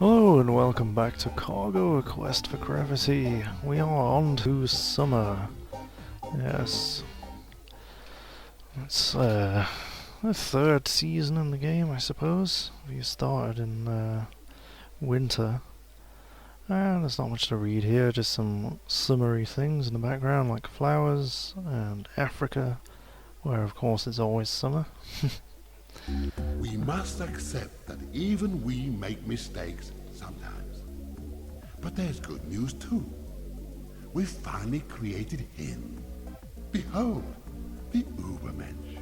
Hello and welcome back to Cargo, a quest for gravity. We are on to summer. Yes. It's the third season in the game, I suppose. We started in winter. And there's not much to read here, just some summery things in the background like flowers and Africa, where of course it's always summer. We must accept that even we make mistakes sometimes. But there's good news too. We've finally created him. Behold, the Ubermensch.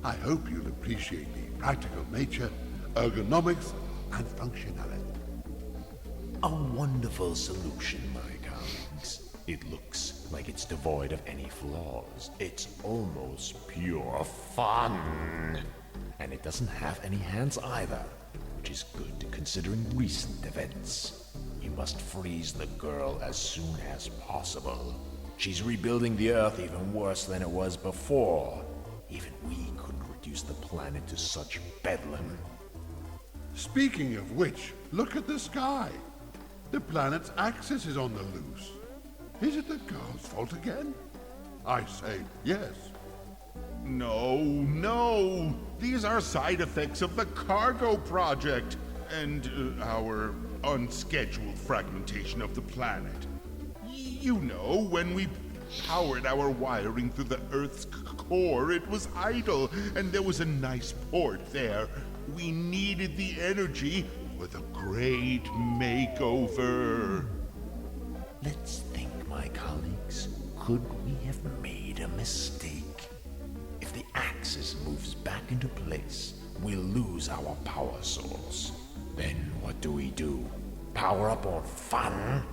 I hope you'll appreciate the practical nature, ergonomics, and functionality. A wonderful solution, my colleagues. It looks like it's devoid of any flaws. It's almost pure fun. And it doesn't have any hands either, which is good considering recent events. We must freeze the girl as soon as possible. She's rebuilding the Earth even worse than it was before. Even we couldn't reduce the planet to such bedlam. Speaking of which, look at the sky. The planet's axis is on the loose. Is it the girl's fault again? I say yes. No. These are side effects of the cargo project and our unscheduled fragmentation of the planet. You know, when we powered our wiring through the Earth's core, it was idle, and there was a nice port there. We needed the energy for the great makeover. Let's think, my colleagues. Could we have made a mistake? If the axis moves back into place, we'll lose our power source. Then what do? Power up on fun?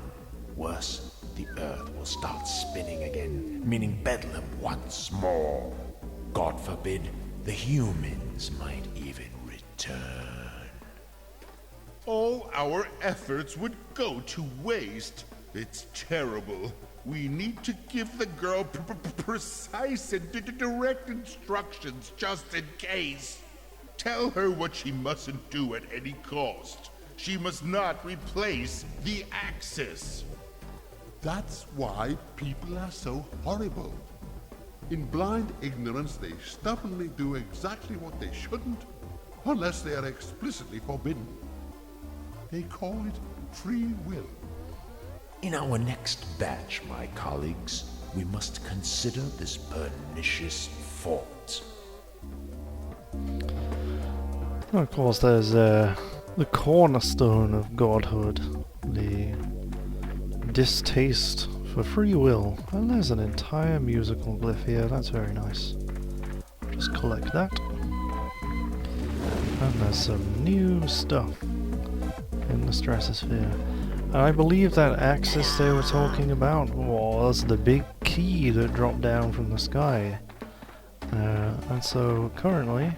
Worse, the Earth will start spinning again, meaning bedlam once more. God forbid, the humans might even return. All our efforts would go to waste. It's terrible. We need to give the girl precise and direct instructions just in case. Tell her what she mustn't do at any cost. She must not replace the Axis. That's why people are so horrible. In blind ignorance, they stubbornly do exactly what they shouldn't, unless they are explicitly forbidden. They call it free will. In our next batch, my colleagues, we must consider this pernicious fault. Of course, there's the cornerstone of godhood, the distaste for free will. And there's an entire musical glyph here, that's very nice. Just collect that. And there's some new stuff in the stratosphere. And I believe that axis they were talking about was the big key that dropped down from the sky. And so currently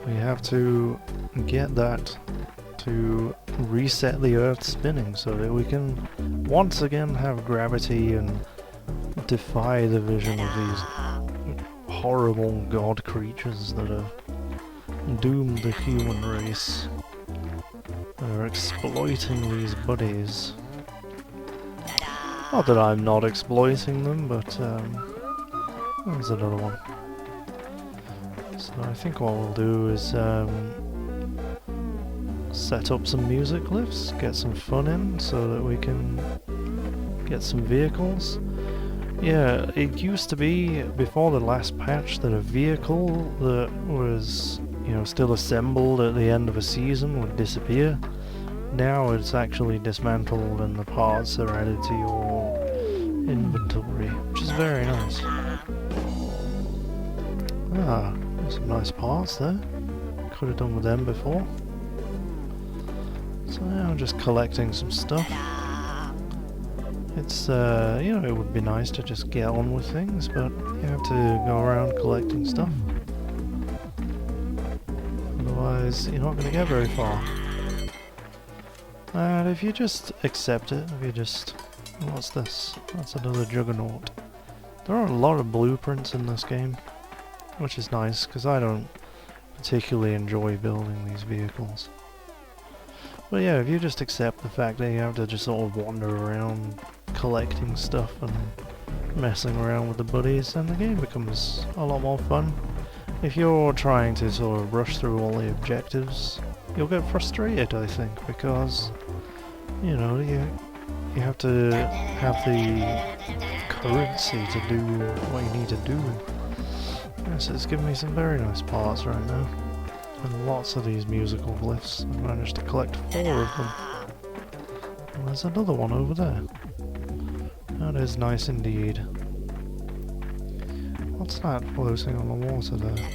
we have to get that to reset the Earth spinning so that we can once again have gravity and defy the vision of these horrible god creatures that have doomed the human race. They're exploiting these buddies. Not that I'm not exploiting them, but there's another one. So I think what we'll do is set up some music glyphs, get some fun in so that we can get some vehicles. Yeah, it used to be before the last patch that a vehicle that was, still assembled at the end of a season would disappear. Now it's actually dismantled and the parts are added to your inventory, which is very nice. There's some nice parts there. Could have done with them before. So now I'm just collecting some stuff. It's, it would be nice to just get on with things, but you have to go around collecting stuff. Otherwise, you're not going to get very far. And if you just accept it, if you just... What's this? That's another juggernaut. There are a lot of blueprints in this game, which is nice, because I don't particularly enjoy building these vehicles. But yeah, if you just accept the fact that you have to just sort of wander around collecting stuff and messing around with the buddies, then the game becomes a lot more fun. If you're trying to sort of rush through all the objectives, you'll get frustrated, I think, because, you know, you have to have the currency to do what you need to do. Yes, it's giving me some very nice parts right now. And lots of these musical glyphs. I managed to collect 4 of them. And there's another one over there. That is nice indeed. What's that floating on the water there?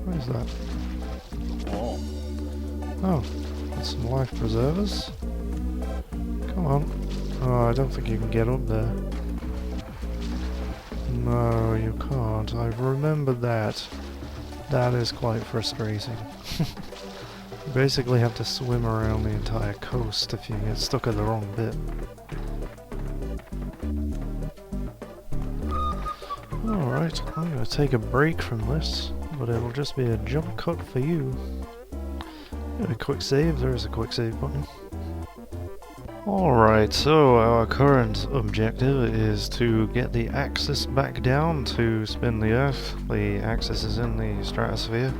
What is that? Oh, that's some life preservers. Come on. Oh, I don't think you can get up there. No, you can't. I've remembered that. That is quite frustrating. You basically have to swim around the entire coast if you get stuck at the wrong bit. Alright, I'm going to take a break from this, but it'll just be a jump cut for you. A quick save, there's a quick save button. Alright, so our current objective is to get the axis back down to spin the Earth. The axis is in the stratosphere.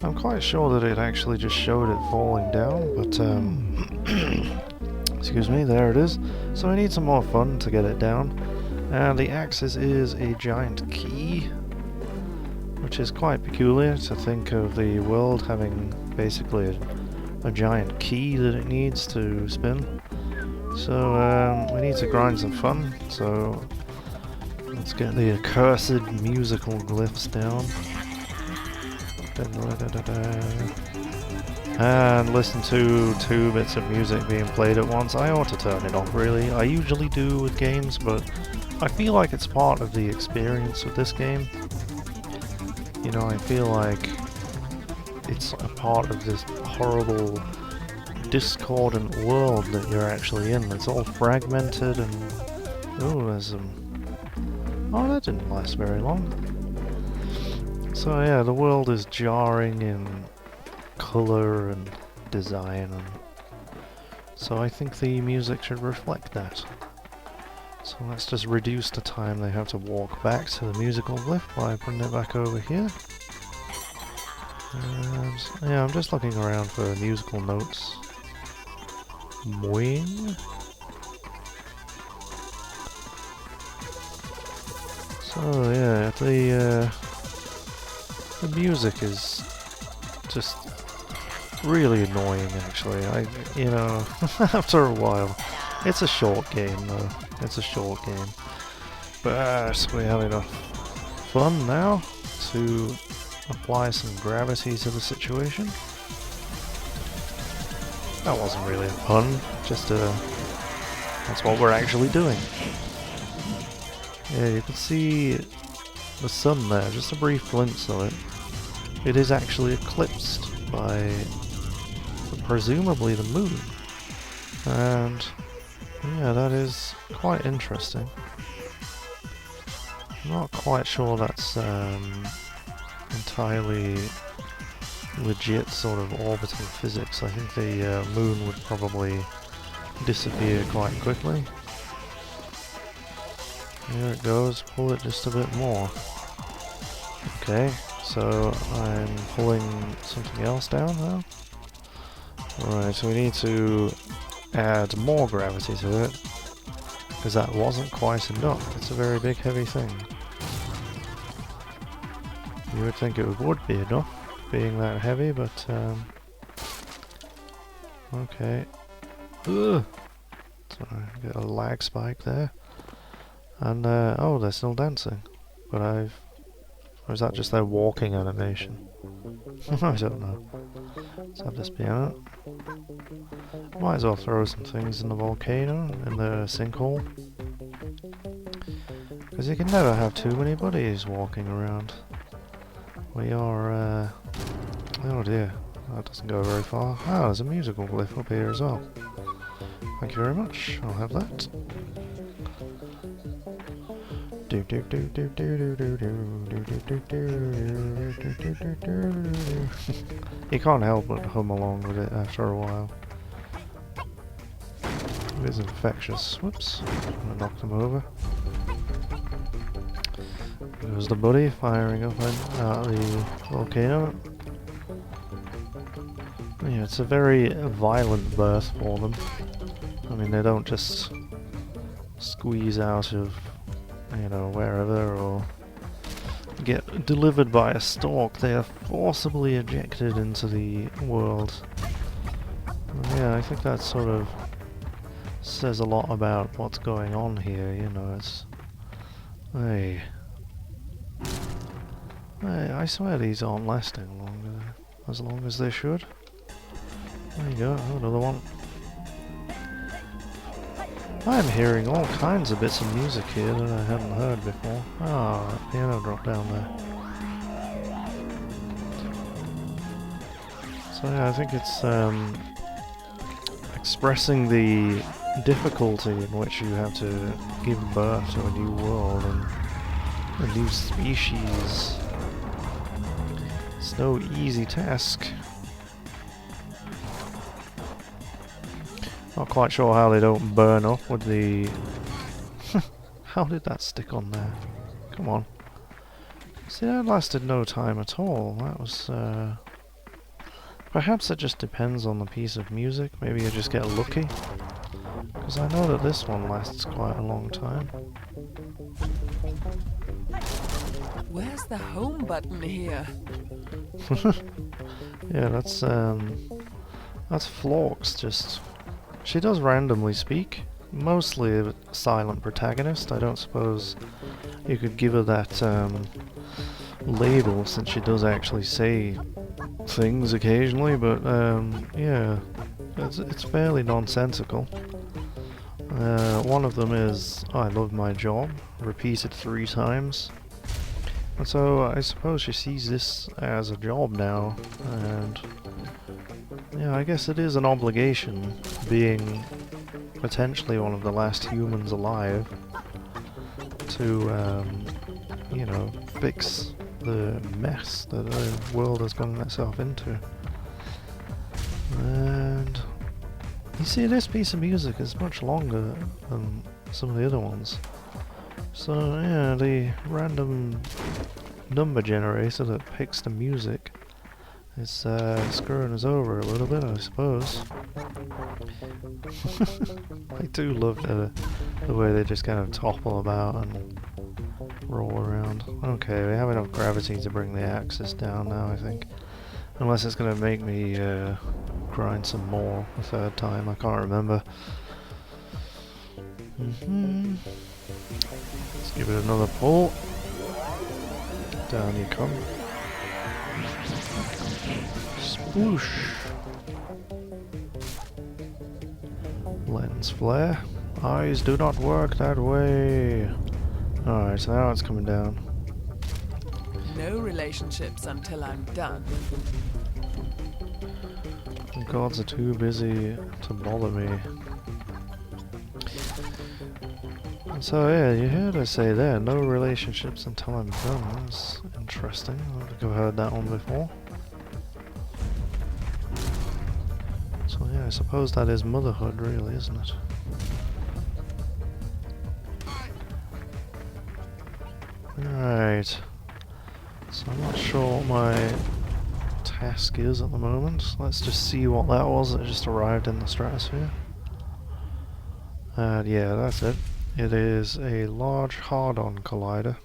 I'm quite sure that it actually just showed it falling down, but excuse me, there it is. So I need some more fun to get it down. And the axis is a giant key, which is quite peculiar to think of the world having basically a giant key that it needs to spin. So we need to grind some fun, so let's get the accursed musical glyphs down. And listen to 2 bits of music being played at once. I ought to turn it off, really. I usually do with games, but I feel like it's part of the experience with this game. You know, I feel like it's a part of this horrible discordant world that you're actually in. It's all fragmented and... oh, there's some... oh, that didn't last very long. So yeah, the world is jarring in colour and design, and so I think the music should reflect that. So let's just reduce the time they have to walk back to the musical glyph by putting it back over here. And yeah, I'm just looking around for musical notes. Moing. So yeah, the music is just really annoying, actually. You know, after a while. It's a short game, though. It's a short game. But we have enough fun now to apply some gravity to the situation. That wasn't really a pun, just that's what we're actually doing. Yeah, you can see the sun there, just a brief glimpse of it. It is actually eclipsed by presumably the moon. And yeah, that is quite interesting. I'm not quite sure that's entirely legit sort of orbital physics. I think the moon would probably disappear quite quickly. Here it goes, pull it just a bit more. Okay, so I'm pulling something else down now. Alright, so we need to add more gravity to it, because that wasn't quite enough. It's a very big heavy thing. You would think it would be enough, being that heavy, but okay. Ugh. Sorry, get a lag spike there. And oh, they're still dancing. But or is that just their walking animation? I don't know. Let's have this piano. Might as well throw some things in the volcano, in the sinkhole. Because you can never have too many buddies walking around. We are, oh dear, that doesn't go very far. Ah, there's a musical glyph up here as well. Thank you very much, I'll have that. You can't help but hum along with it after a while. It is infectious. Whoops. I'm gonna knock them over. There's the buddy firing up at the volcano. Yeah, it's a very violent birth for them. I mean, they don't just squeeze out of, you know, wherever or get delivered by a stalk. They are forcibly ejected into the world. Yeah, I think that sort of says a lot about what's going on here, you know, it's... Hey... I swear these aren't lasting as long as they should. There you go, another one. I'm hearing all kinds of bits of music here that I haven't heard before. Ah, that piano dropped down there. So yeah, I think it's expressing the difficulty in which you have to give birth to a new world and a new species. It's no easy task. Not quite sure how they don't burn up with the... How did that stick on there? Come on. See, that lasted no time at all. That was, perhaps it just depends on the piece of music. Maybe you just get lucky. Because I know that this one lasts quite a long time. Where's the home button here? Yeah, that's Florks just... She does randomly speak. Mostly a silent protagonist. I don't suppose you could give her that label since she does actually say things occasionally, but yeah, it's fairly nonsensical. One of them is, I love my job, repeated 3 times. And so I suppose she sees this as a job now, and yeah, I guess it is an obligation, being potentially one of the last humans alive, to, you know, fix the mess that the world has gotten itself into. And you see, this piece of music is much longer than some of the other ones. So yeah, the random number generator that picks the music is screwing us over a little bit, I suppose. I do love the way they just kind of topple about and roll around. Okay, we have enough gravity to bring the axis down now, I think. Unless it's going to make me grind some more a 3rd time, I can't remember. Let's give it another pull. Down you come. Sploosh. Lens flare. Eyes do not work that way. Alright, so now it's coming down. No relationships until I'm done. The gods are too busy to bother me. So yeah, you heard her say there, no relationships until I'm done. That's interesting. I don't think I've heard that one before. So yeah, I suppose that is motherhood really, isn't it? Alright. So I'm not sure what my task is at the moment. Let's just see what that was that just arrived in the stratosphere. And yeah, that's it. It is a large hard-on collider.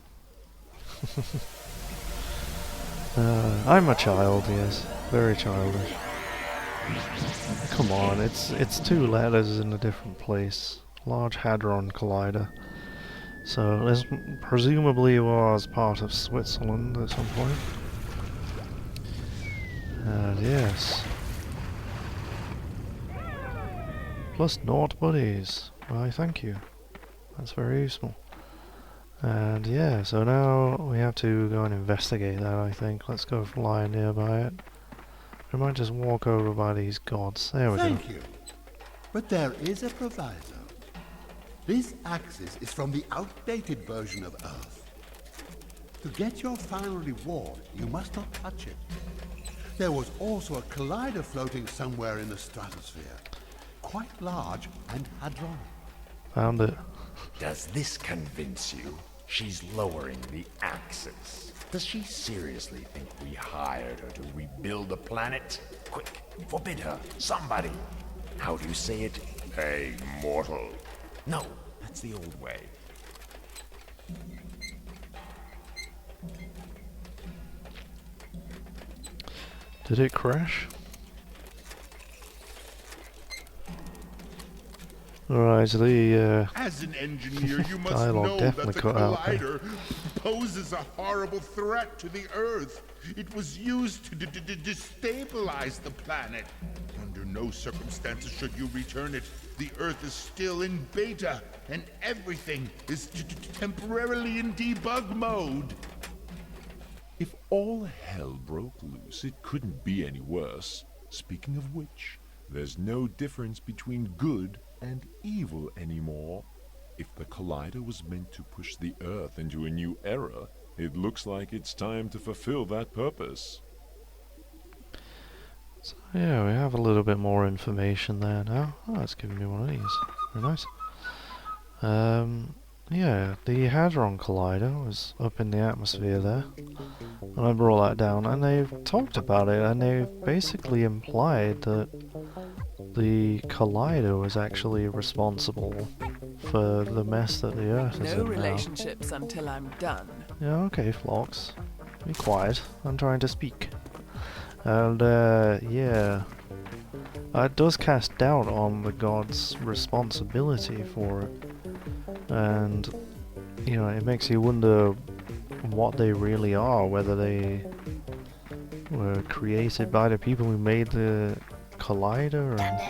I'm a child, yes. Very childish. Come on, it's 2 letters in a different place. Large Hadron Collider. So this presumably was part of Switzerland at some point. And yes. Plus naught buddies. Why, thank you. That's very useful. And yeah, so now we have to go and investigate that, I think. Let's go fly nearby it. We might just walk over by these gods. There we go. Thank you. But there is a proviso. This axis is from the outdated version of Earth. To get your final reward, you must not touch it. There was also a collider floating somewhere in the stratosphere. Quite large and hadron. Found it. Does this convince you? She's lowering the Axis. Does she seriously think we hired her to rebuild the planet? Quick, forbid her. Somebody. How do you say it? Hey, mortal. No, that's the old way. Did it crash? Alright, the As an engineer, you must dialogue know that definitely the cut out there. collider poses a horrible threat to the Earth. It was used to destabilize the planet. Under no circumstances should you return it. The Earth is still in beta, and everything is temporarily in debug mode. If all hell broke loose, it couldn't be any worse. Speaking of which, there's no difference between good and evil anymore. If the collider was meant to push the Earth into a new era, it looks like it's time to fulfill that purpose. So yeah, we have a little bit more information there now. Oh, it's giving me one of these. Very nice. Yeah, the Hadron Collider was up in the atmosphere there. And I brought that down, and they've talked about it, and they've basically implied that the Collider was actually responsible for the mess that the Earth is No in now. relationships until I'm done. Yeah, okay, Phlox. Be quiet. I'm trying to speak. And, yeah. It does cast doubt on the god's responsibility for it. And, you know, it makes you wonder what they really are, whether they were created by the people who made the Collider, and,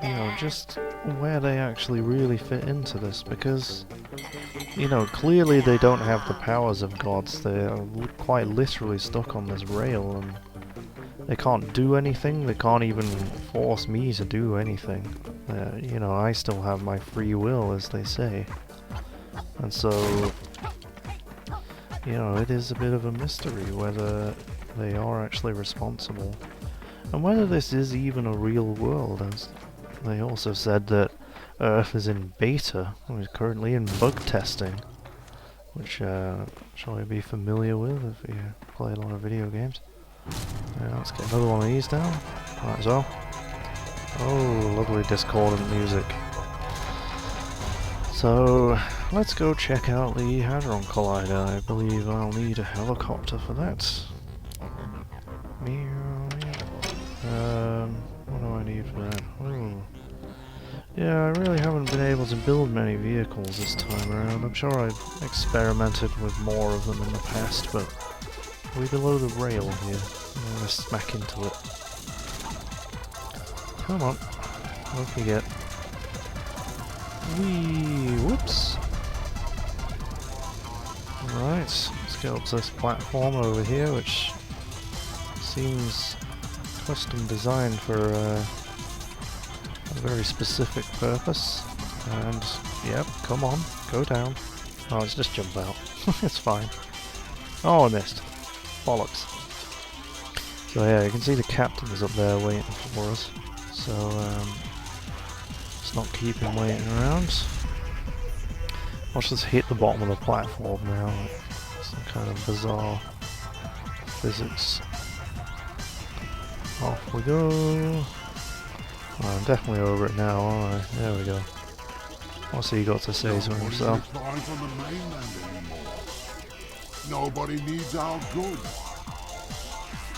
you know, just where they actually really fit into this, because, you know, clearly they don't have the powers of gods. They're quite literally stuck on this rail, and they can't do anything. They can't even force me to do anything. You know, I still have my free will, as they say. And so, you know, it is a bit of a mystery whether they are actually responsible. And whether this is even a real world, as they also said that Earth is in beta, or is currently in bug testing, which shall we be familiar with if you play a lot of video games. Yeah, let's get another one of these down. Might as well. Oh, lovely discordant music. So, let's go check out the Hadron Collider. I believe I'll need a helicopter for that. Meow, meow. What do I need for that? Oh. Yeah, I really haven't been able to build many vehicles this time around. I'm sure I've experimented with more of them in the past, but we're below the rail here. I'm gonna smack into it. Come on. What can we get? Whee! Whoops! Alright, let's go up to this platform over here, which seems custom designed for a very specific purpose. And, yep, come on, go down. Oh, let's just jump out. It's fine. Oh, I missed. Bollocks. So yeah, you can see the captain is up there waiting for us. So, let's not keep him waiting around. Watch us hit the bottom of the platform now. Some kind of bizarre physics. Off we go. Oh, I'm definitely over it now, aren't I? There we go. What's he got to say to himself? Nobody's replying from the mainland anymore. Nobody needs our goods.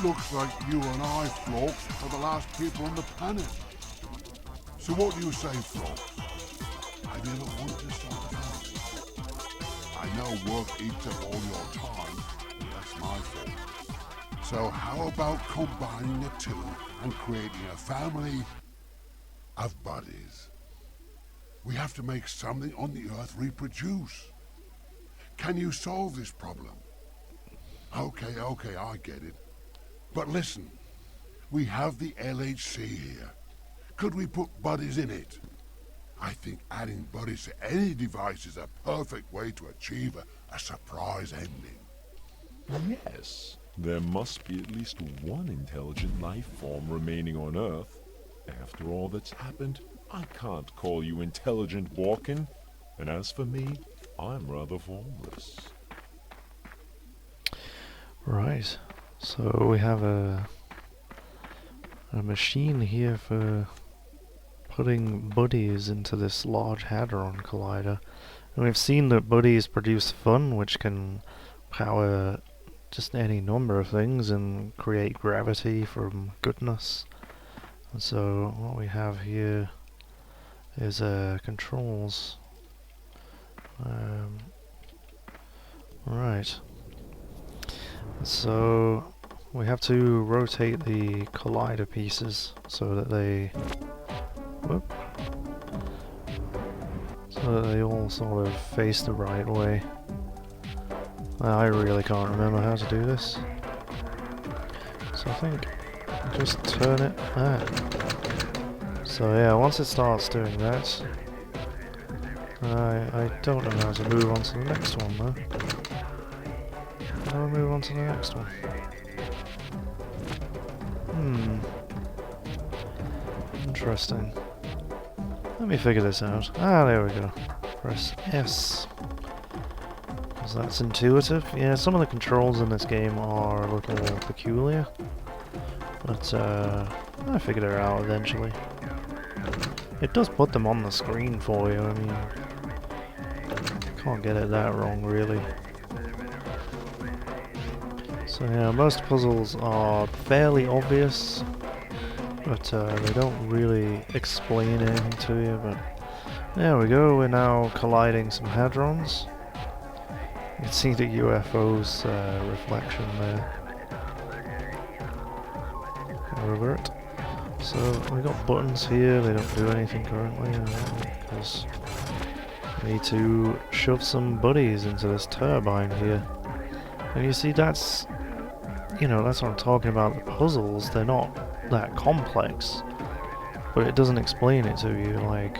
Looks like you and I, Phlox, are the last people on the planet. So what do you say, Phlox? I never wanted to start a family. I know work eats up all your time, but that's my fault. So how about combining the two and creating a family of buddies? We have to make something on the Earth reproduce. Can you solve this problem? Okay, I get it. But listen, we have the LHC here. Could we put buddies in it? I think adding buddies to any device is a perfect way to achieve a surprise ending. Yes, There must be at least one intelligent life form remaining on Earth. After all that's happened, I can't call you intelligent, Walken. And as for me, I'm rather formless. Right. So we have a machine here for putting buddies into this Large Hadron Collider. And we've seen that buddies produce fun, which can power just any number of things and create gravity from goodness. And so what we have here is controls. Right. So we have to rotate the collider pieces so that they all sort of face the right way. I really can't remember how to do this. So I think just turn it So yeah, once it starts doing that, I don't know how to move on to the next one though. How do I move on to the next one? Interesting. Let me figure this out. Ah, there we go. Press S. Because that's intuitive. Yeah, some of the controls in this game are a little peculiar. But I figured it out eventually. It does put them on the screen for you, I mean... Can't get it that wrong, really. So yeah, most puzzles are fairly obvious, but they don't really explain anything to you, but... There we go, we're now colliding some hadrons. You can see the UFO's reflection there. Over it. So we got buttons here, they don't do anything currently, because we need to shove some buddies into this turbine here. And you see that's, that's what I'm talking about, the puzzles, they're not that complex, but it doesn't explain it to you, like,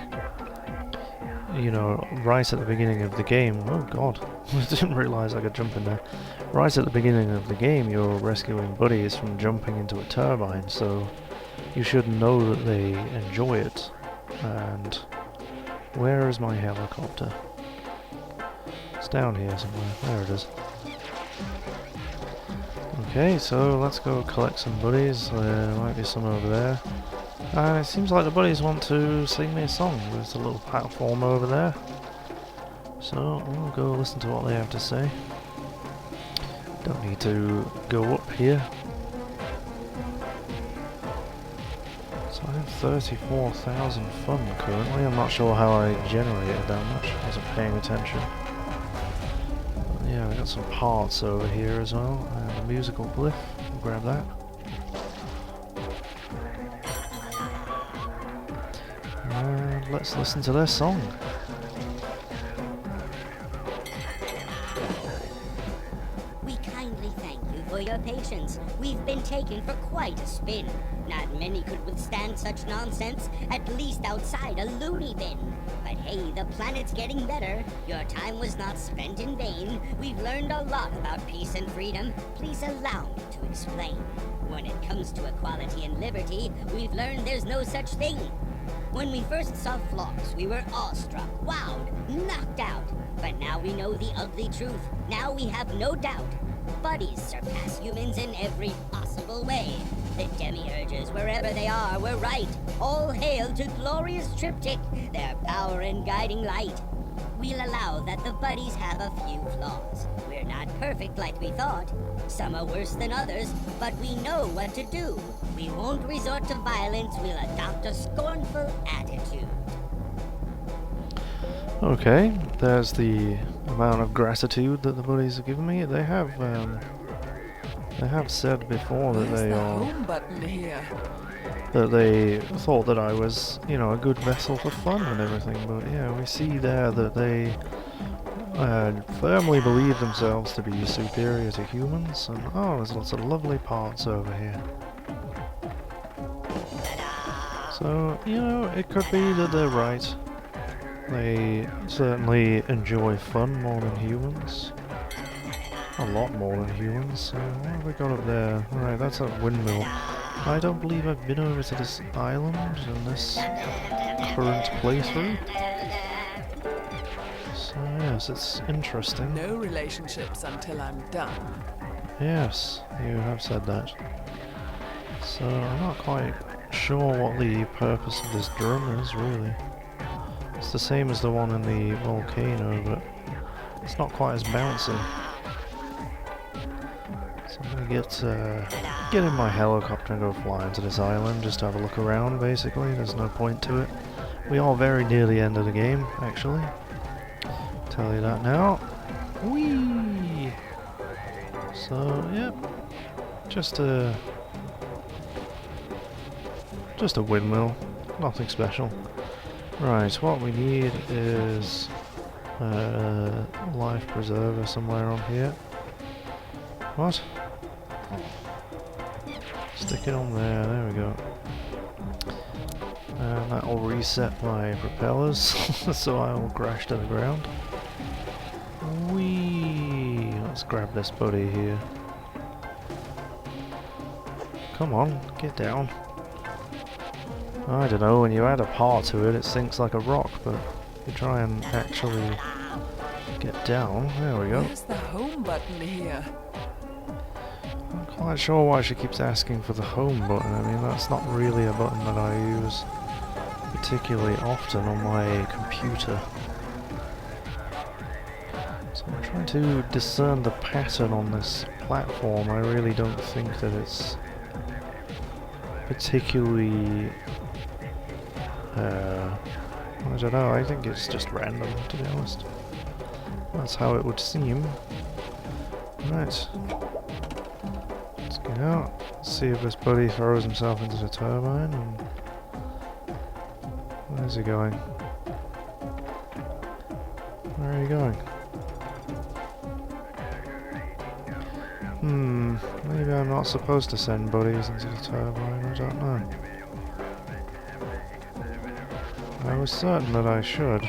right at the beginning of the game. Oh god, I didn't realise I could jump in there. Right at the beginning of the game you're rescuing buddies from jumping into a turbine, so you should know that they enjoy it. And where is my helicopter? It's down here somewhere. There it is. Okay, so let's go collect some buddies. There might be some over there. And it seems like the buddies want to sing me a song. There's a little platform over there. So we'll go listen to what they have to say. Don't need to go up here. So I have 34,000 fun currently. I'm not sure how I generated that much. I wasn't paying attention. But yeah, we got some parts over here as well. And a musical glyph. We'll grab that. And let's listen to their song. For your patience, we've been taken for quite a spin. Not many could withstand such nonsense, at least outside a loony bin. But hey, the planet's getting better. Your time was not spent in vain. We've learned a lot about peace and freedom. Please allow me to explain. When it comes to equality and liberty, we've learned there's no such thing. When we first saw Phlox, we were awestruck, wowed, knocked out. But now we know the ugly truth. Now we have no doubt. Buddies surpass humans in every possible way. The demiurges, wherever they are, were right. All hail to glorious triptych, their power and guiding light. We'll allow that the buddies have a few flaws. We're not perfect like we thought. Some are worse than others, but we know what to do. We won't resort to violence, we'll adopt a scornful attitude. Okay, there's the amount of gratitude that the buddies have given me. They have said before that Where's they the are home button here? that they thought that I was, a good vessel for fun and everything. But yeah, we see there that they firmly believe themselves to be superior to humans. And oh, there's lots of lovely parts over here. So it could be that they're right. They certainly enjoy fun more than humans. A lot more than humans. So what have we got up there? Right, that's a windmill. I don't believe I've been over to this island in this current playthrough. So yes, it's interesting. No relationships until I'm done. Yes, you have said that. So I'm not quite sure what the purpose of this drum is, really. It's the same as the one in the volcano, but it's not quite as bouncy. So I'm gonna get in my helicopter and go flying to this island, just to have a look around, basically. There's no point to it. We are very near the end of the game, actually. Tell you that now. Whee! So, yep. Just a windmill. Nothing special. Right, what we need is a life preserver somewhere on here. What? Stick it on there, we go. And that'll reset my propellers, so I will crash to the ground. Whee! Let's grab this buddy here. Come on, get down. I don't know, when you add a part to it, it sinks like a rock, but if you try and actually get down, there we go. Where's the home button here? I'm not quite sure why she keeps asking for the home button. I mean, that's not really a button that I use particularly often on my computer. So I'm trying to discern the pattern on this platform. I really don't think that it's particularly... I don't know, I think it's just random, to be honest. That's how it would seem. Right. Let's get out. Let's see if this buddy throws himself into the turbine. And where's he going? Where are you going? Maybe I'm not supposed to send buddies into the turbine, I don't know. I was certain that I should.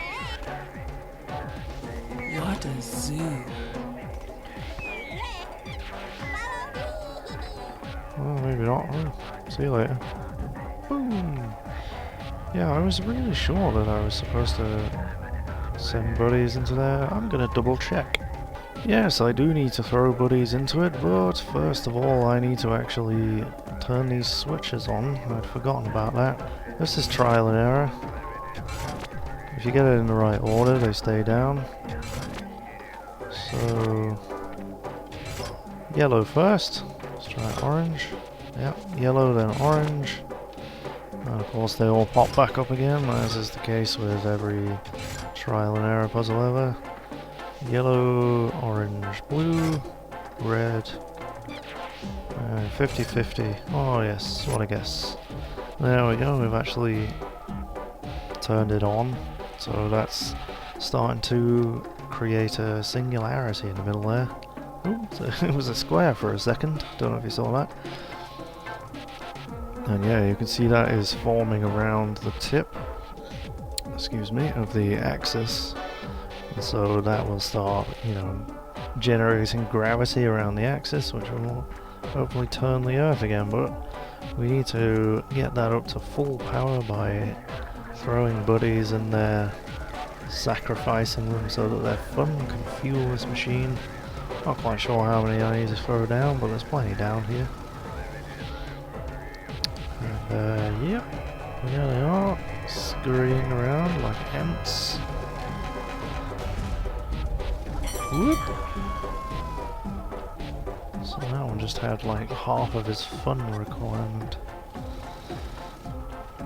What a zoo. Well, maybe not. Oh, see you later. Boom! Yeah, I was really sure that I was supposed to send buddies into there. I'm gonna double check. Yes, I do need to throw buddies into it, but first of all I need to actually turn these switches on. I'd forgotten about that. This is trial and error. If you get it in the right order, they stay down. So... yellow first. Let's try orange. Yep, yellow then orange. And of course they all pop back up again, as is the case with every trial and error puzzle ever. Yellow, orange, blue, red. 50-50. Oh yes, what a guess. There we go, we've actually turned it on. So that's starting to create a singularity in the middle there. Ooh, it was a square for a second, don't know if you saw that. And yeah, you can see that is forming around the tip, excuse me, of the axis. And so that will start, you know, generating gravity around the axis, which will hopefully turn the Earth again. But we need to get that up to full power by throwing buddies in there, sacrificing them so that their fun can fuel this machine. Not quite sure how many I need to throw down, but there's plenty down here. And yep, there they are, scurrying around like ants. Whoop! So that one just had like half of his fun requirement.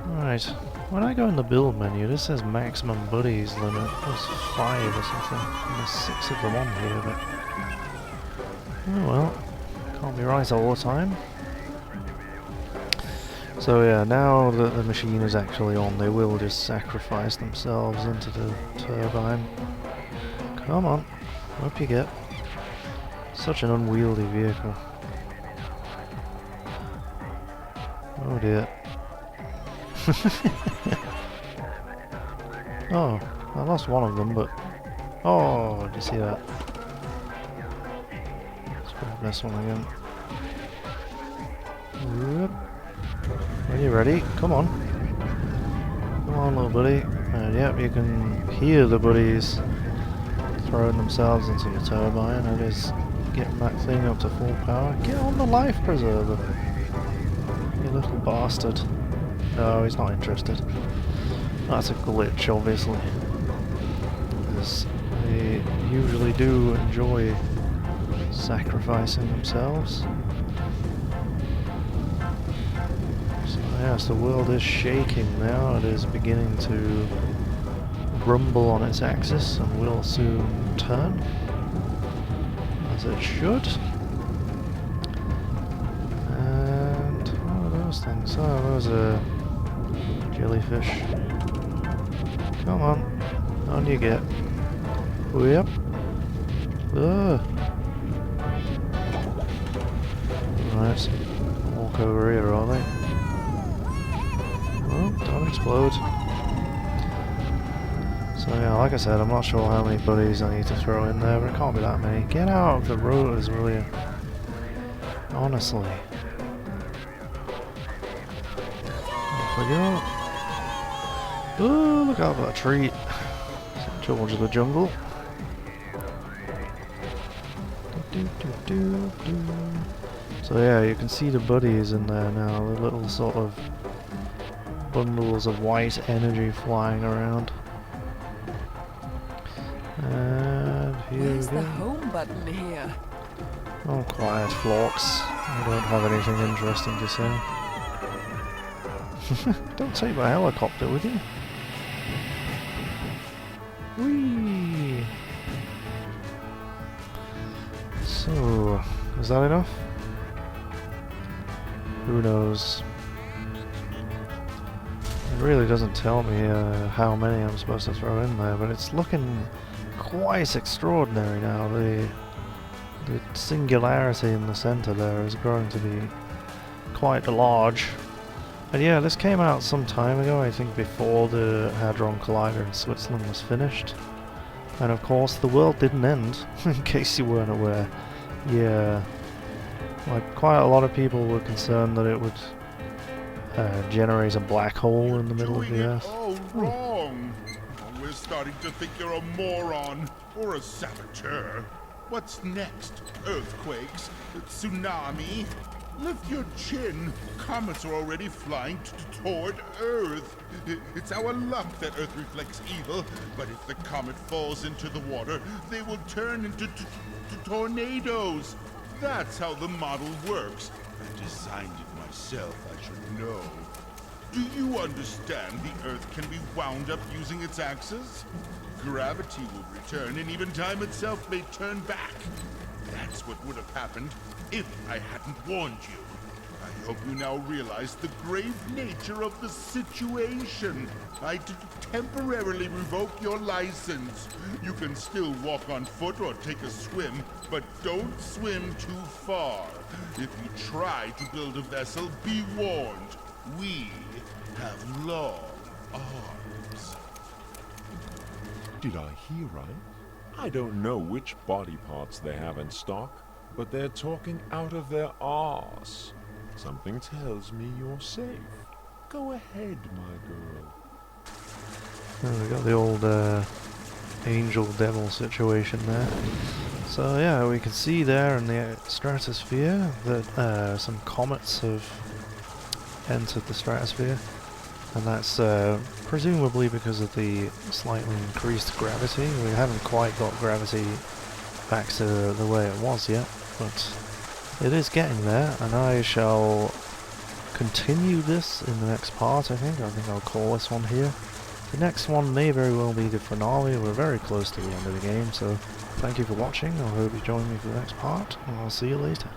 Right, when I go in the build menu, this says maximum buddies limit. There's 5 or something, and there's 6 of them on here, but... oh well, can't be right all the time. So yeah, now that the machine is actually on, they will just sacrifice themselves into the turbine. Come on, up you get. Such an unwieldy vehicle. Oh dear. Oh, I lost one of them, but... oh, did you see that? this one again. Whoop. Are you ready? Come on. Come on, little buddy. And yep, you can hear the buddies throwing themselves into the turbine. It is getting that thing up to full power. Get on the life preserver. You little bastard. No, he's not interested. That's a glitch, obviously. Because they usually do enjoy sacrificing themselves. So yes, the world is shaking now. It is beginning to rumble on its axis and will soon turn. As it should. And what are those things? Oh, those are jellyfish. Come on you get. Yep. Ugh. Right, walk over here, are they? Oh, don't explode. So yeah, like I said, I'm not sure how many buddies I need to throw in there, but it can't be that many. Get out of the rotors, will you? Honestly. Off we go. Oh, look out for that tree. George of the jungle. So yeah, you can see the buddies in there now, the little sort of bundles of white energy flying around. And here Where's we go. the home button here? Oh, quiet, Florks. I don't have anything interesting to say. Don't take my helicopter with you. Whee! So, is that enough? Who knows? It really doesn't tell me how many I'm supposed to throw in there, but it's looking quite extraordinary now. The singularity in the center there is growing to be quite large. And yeah, this came out some time ago, I think before the Hadron Collider in Switzerland was finished. And of course the world didn't end, in case you weren't aware. Yeah, like quite a lot of people were concerned that it would generate a black hole in the middle of the Doing it Earth. all wrong. Oh, we're starting to think you're a moron or a saboteur. What's next? Earthquakes? Tsunami? Lift your chin. Comets are already flying toward Earth. It's our luck that Earth reflects evil, but if the comet falls into the water, they will turn into tornadoes. That's how the model works. I designed it myself, I should know. Do you understand the Earth can be wound up using its axis? Gravity will return, and even time itself may turn back. That's what would have happened if I hadn't warned you. I hope you now realize the grave nature of the situation. I temporarily revoke your license. You can still walk on foot or take a swim, but don't swim too far. If you try to build a vessel, be warned. We have long arms. Did I hear right? I don't know which body parts they have in stock, but they're talking out of their arse. Something tells me you're safe. Go ahead, my girl. Oh, we got the old angel-devil situation there. So yeah, we can see there in the stratosphere that some comets have entered the stratosphere, and that's presumably because of the slightly increased gravity. We haven't quite got gravity back to the way it was yet, but it is getting there, and I shall continue this in the next part. I think I'll call this one here. The next one may very well be the finale. We're very close to the end of the game, so thank you for watching. I hope you join me for the next part, and I'll see you later.